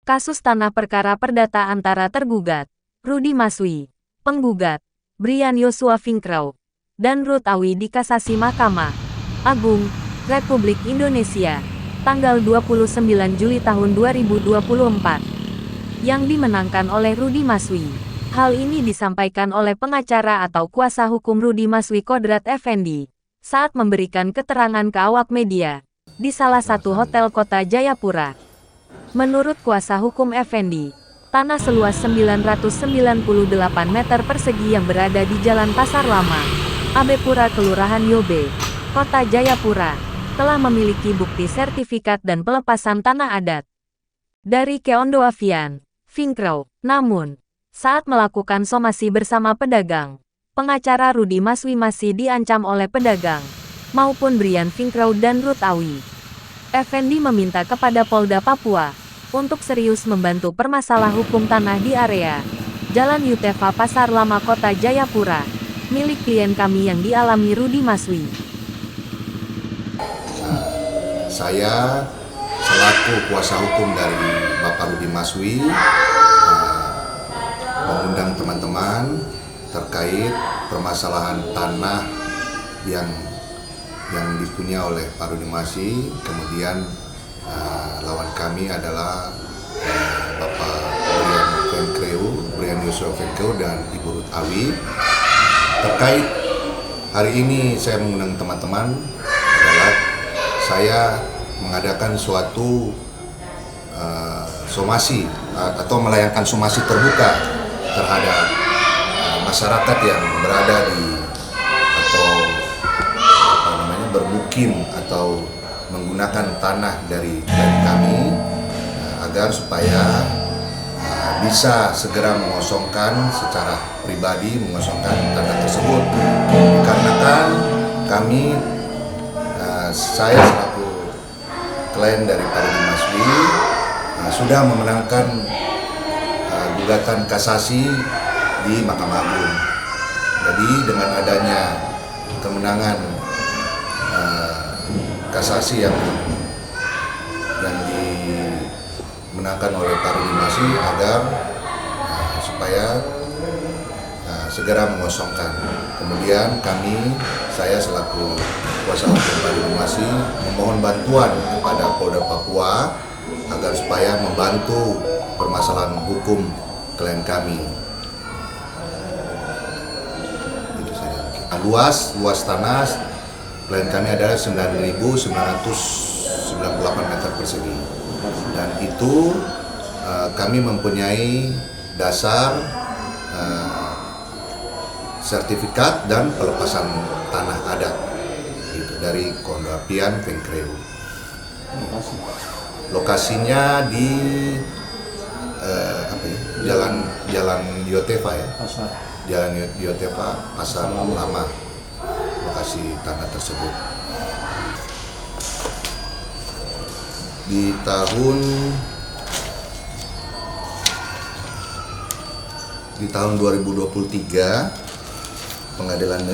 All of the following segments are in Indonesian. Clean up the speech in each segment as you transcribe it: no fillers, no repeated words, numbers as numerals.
Kasus tanah perkara perdata antara tergugat, Rudy Maswi, penggugat, Brian Joshua Vinkrau, dan Ruth Awi di Kasasi Mahkamah Agung, Republik Indonesia, tanggal 29 Juli tahun 2024, yang dimenangkan oleh Rudy Maswi. Hal ini disampaikan oleh pengacara atau kuasa hukum Rudy Maswi Kodrat Effendi, saat memberikan keterangan ke awak media, di salah satu hotel kota Jayapura. Menurut kuasa hukum Effendi, tanah seluas 998 meter persegi yang berada di Jalan Pasar Lama, Abepura Kelurahan Yobe, Kota Jayapura, telah memiliki bukti sertifikat dan pelepasan tanah adat dari Keondo Avian, Vinkrau. Namun, saat melakukan somasi bersama pedagang, pengacara Rudy Maswi masih diancam oleh pedagang, maupun Brian Vinkrau dan Ruth Awi. Effendi meminta kepada Polda Papua untuk serius membantu permasalah hukum tanah di area Jalan Yutefa Pasar Lama Kota Jayapura, milik klien kami yang dialami Rudy Maswi. Saya selaku kuasa hukum dari Bapak Rudy Maswi mengundang teman-teman terkait permasalahan tanah yang dipunya oleh Pak Rudy Maswi. Kemudian lawan kami adalah Bapak Brian Joshua Vinkrau dan Ibu Ruth Awi. Terkait hari ini saya mengundang teman-teman adalah saya mengadakan suatu somasi atau melayangkan somasi terbuka terhadap masyarakat yang berada di atau bermukim atau menggunakan tanah dari kami agar supaya bisa segera mengosongkan secara pribadi tanah tersebut, dikarenakan kami saya selaku klien dari Pak Rudy Maswi sudah memenangkan gugatan kasasi di Mahkamah Agung. Jadi dengan adanya kemenangan kasasi yang dimenangkan oleh Pak Rudy Maswi agar supaya segera mengosongkan. Kemudian saya selaku kuasa hukum Pak Rudy Maswi memohon bantuan kepada Polda Papua agar supaya membantu permasalahan hukum klien kami. Itu saja. Luas tanah klien kami adalah 9.998 meter persegi, dan itu kami mempunyai dasar sertifikat dan pelepasan tanah adat gitu, dari Keondo Avian Vinkrau. Lokasinya di Jalan Yutefa ya, Jalan Yutefa Pasar Lama, lokasi tanah tersebut. Di tahun 2023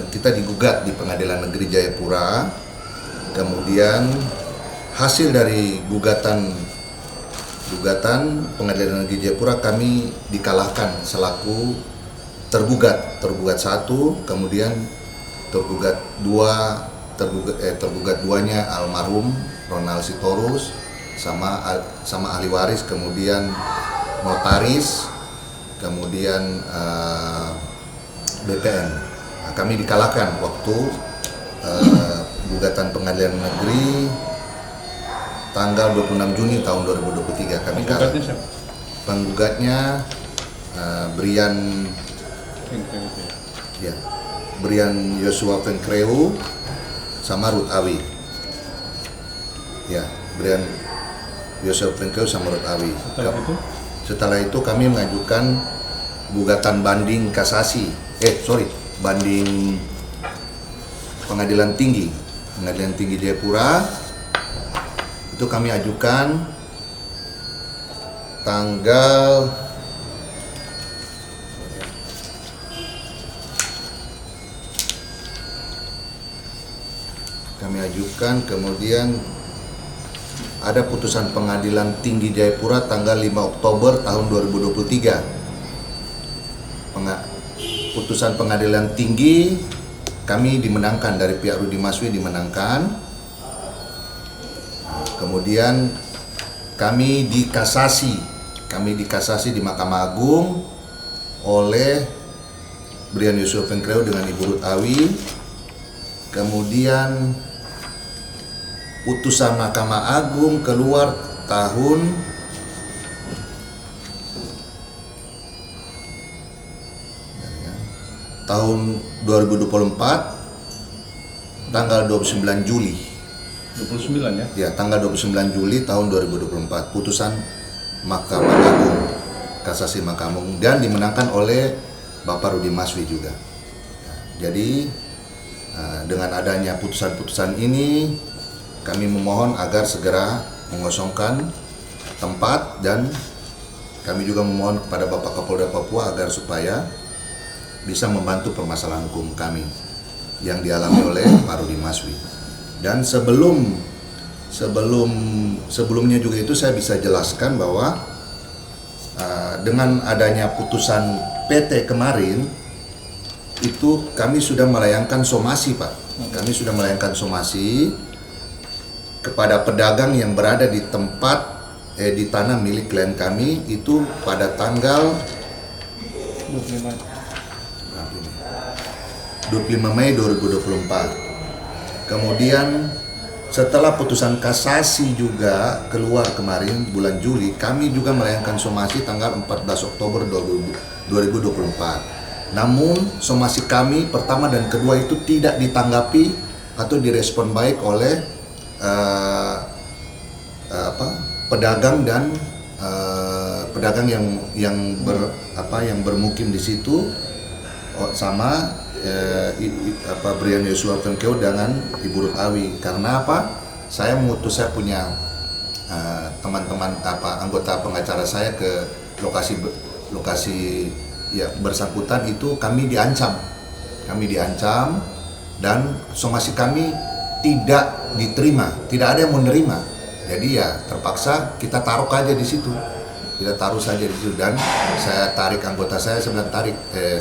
kita digugat di Pengadilan Negeri Jayapura. Kemudian hasil dari gugatan Pengadilan Negeri Jayapura kami dikalahkan selaku tergugat 1, kemudian tergugat 2-nya almarhum Ronald Sitorus sama ahli waris, kemudian notaris, kemudian BPN. Nah, kami dikalahkan waktu gugatan Pengadilan Negeri tanggal 26 Juni tahun 2023. Kami kalah. Penggugatnya Brian Joshua Vinkrau sama Ruth Awi. Ya, Brian Joshua Vinkrau sama Ruth Awi. Setelah itu kami mengajukan gugatan banding kasasi. Banding Pengadilan Tinggi Jayapura. Itu kami ajukan tanggal kemudian ada putusan Pengadilan Tinggi Jayapura tanggal 5 Oktober tahun 2023. Putusan Pengadilan Tinggi kami dimenangkan, dari pihak Rudi Maswi dimenangkan. Kemudian kami dikasasi di Mahkamah Agung oleh Brian Yosua Fengkrau dengan Ibu Ruth Awi. Kemudian putusan Mahkamah Agung keluar tahun 2024 tanggal 29 Juli. 29 ya? Ya, tanggal 29 Juli tahun 2024 putusan Mahkamah Agung, kasasi Mahkamah Agung, dan dimenangkan oleh Bapak Rudi Maswi juga. Jadi dengan adanya putusan-putusan ini, kami memohon agar segera mengosongkan tempat, dan kami juga memohon kepada Bapak Kapolda Papua agar supaya bisa membantu permasalahan hukum kami yang dialami oleh Pak Rudi Maswi. Dan sebelumnya juga itu saya bisa jelaskan bahwa dengan adanya putusan PT kemarin itu kami sudah melayangkan somasi, Pak. Kami sudah melayangkan somasi kepada pedagang yang berada di tempat di tanah milik klien kami itu pada tanggal 25 Mei 2024. Kemudian setelah putusan kasasi juga keluar kemarin bulan Juli, kami juga melayangkan somasi tanggal 14 Oktober 2024. Namun somasi kami pertama dan kedua itu tidak ditanggapi atau direspon baik oleh pedagang dan pedagang yang bermukim di situ, sama Brian Yosua Fengkrau dengan Ibu Ruth Awi. Karena apa? Saya punya teman-teman anggota pengacara saya ke lokasi ya bersangkutan itu, kami diancam dan somasi kami tidak diterima, tidak ada yang menerima. Jadi ya terpaksa kita taruh aja di situ. Kita taruh saja di situ, dan saya tarik anggota saya bilang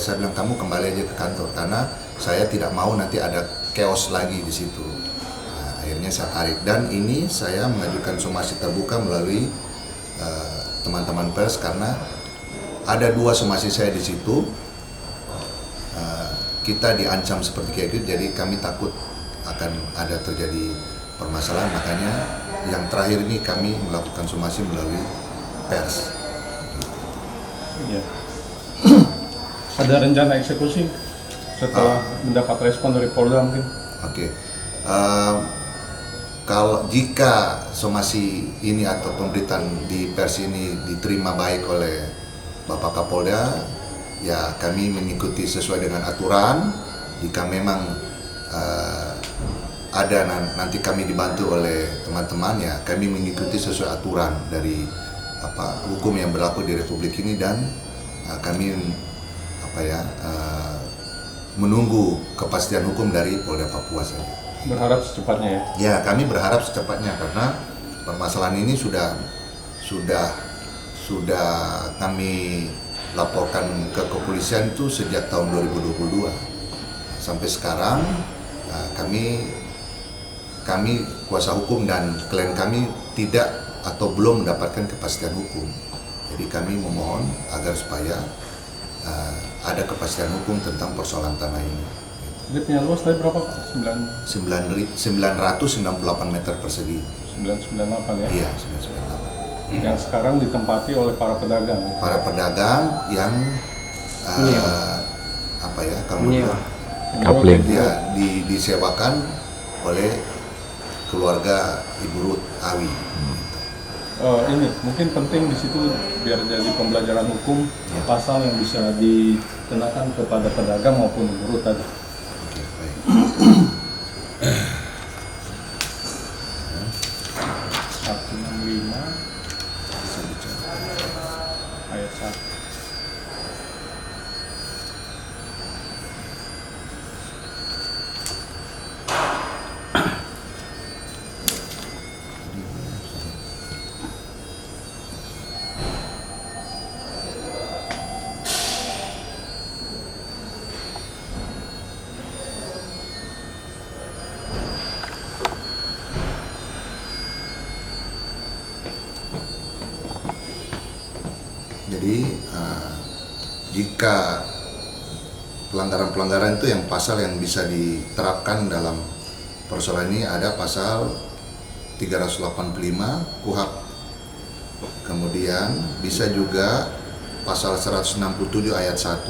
saya bilang kamu kembali aja ke kantor karena saya tidak mau nanti ada chaos lagi di situ. Nah, akhirnya saya tarik, dan ini saya mengajukan somasi terbuka melalui teman-teman pers karena ada 2 somasi saya di situ. Kita diancam seperti kayak gitu, jadi kami takut akan ada terjadi permasalahan, makanya yang terakhir ini kami melakukan somasi melalui pers. Iya. Ada rencana eksekusi setelah mendapat respon dari Polda mungkin? Oke. Kalau jika somasi ini atau pemberitaan di pers ini diterima baik oleh Bapak Kapolda, ya kami mengikuti sesuai dengan aturan. Jika memang ada nanti kami dibantu oleh teman-teman, ya kami mengikuti sesuai aturan dari hukum yang berlaku di Republik ini, dan kami menunggu kepastian hukum dari Polda Papua saja. Berharap secepatnya ya? Ya, kami berharap secepatnya karena permasalahan ini sudah kami laporkan ke kepolisian itu sejak tahun 2022 sampai sekarang. Kami kuasa hukum dan klien kami tidak atau belum mendapatkan kepastian hukum. Jadi kami memohon agar supaya ada kepastian hukum tentang persoalan tanah ini. Dia punya luas tadi berapa Pak? 998 meter persegi. 998 ya? Iya, 998. Yang sekarang ditempati oleh para pedagang. Para pedagang yang Kapling. Ya, disewakan oleh keluarga Ibu Ruth Awi. Ini mungkin penting di situ biar jadi pembelajaran hukum pasal yang bisa dikenakan kepada pedagang maupun buruh tadi. Oke, baik. 165 Bisa bicara. ayat 1. Jadi jika pelanggaran-pelanggaran itu yang pasal yang bisa diterapkan dalam persoalan ini ada pasal 385 KUHP. Kemudian bisa juga pasal 167 ayat 1.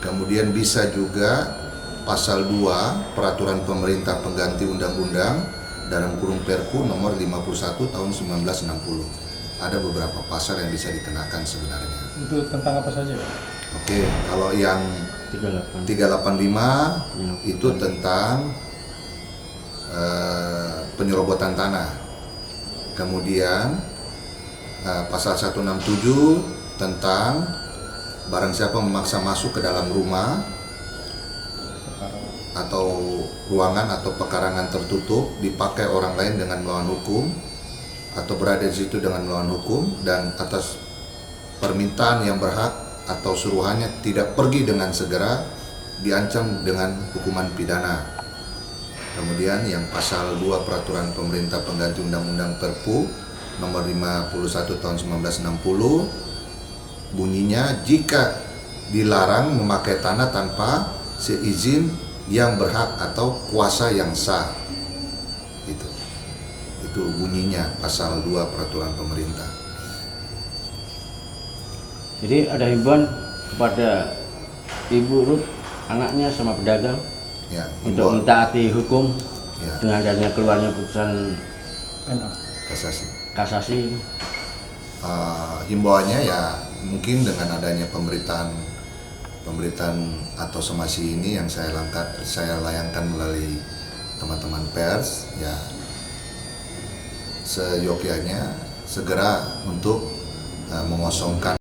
Kemudian bisa juga pasal 2 peraturan pemerintah pengganti undang-undang dalam kurung Perpu nomor 51 tahun 1960. Ada beberapa pasal yang bisa dikenakan sebenarnya. Itu tentang apa saja, Pak? Oke, kalau yang 385 itu tentang penyerobotan tanah. Kemudian pasal 167 tentang barang siapa memaksa masuk ke dalam rumah atau ruangan atau pekarangan tertutup dipakai orang lain dengan melawan hukum atau berada di situ dengan melawan hukum dan atas permintaan yang berhak atau suruhannya tidak pergi dengan segera diancam dengan hukuman pidana. Kemudian yang pasal 2 peraturan pemerintah pengganti undang-undang Perpu nomor 51 tahun 1960 bunyinya jika dilarang memakai tanah tanpa seizin yang berhak atau kuasa yang sah. Itu bunyinya pasal 2 peraturan pemerintah. Jadi ada himbauan kepada Ibu Ruth, anaknya sama pedagang Ya, untuk mentaati hukum ya, dengan adanya keluarnya putusan MA. kasasi. Himbauannya ya mungkin dengan adanya pemberitaan atau somasi ini yang saya layangkan melalui teman-teman pers, ya seyogyanya segera untuk mengosongkan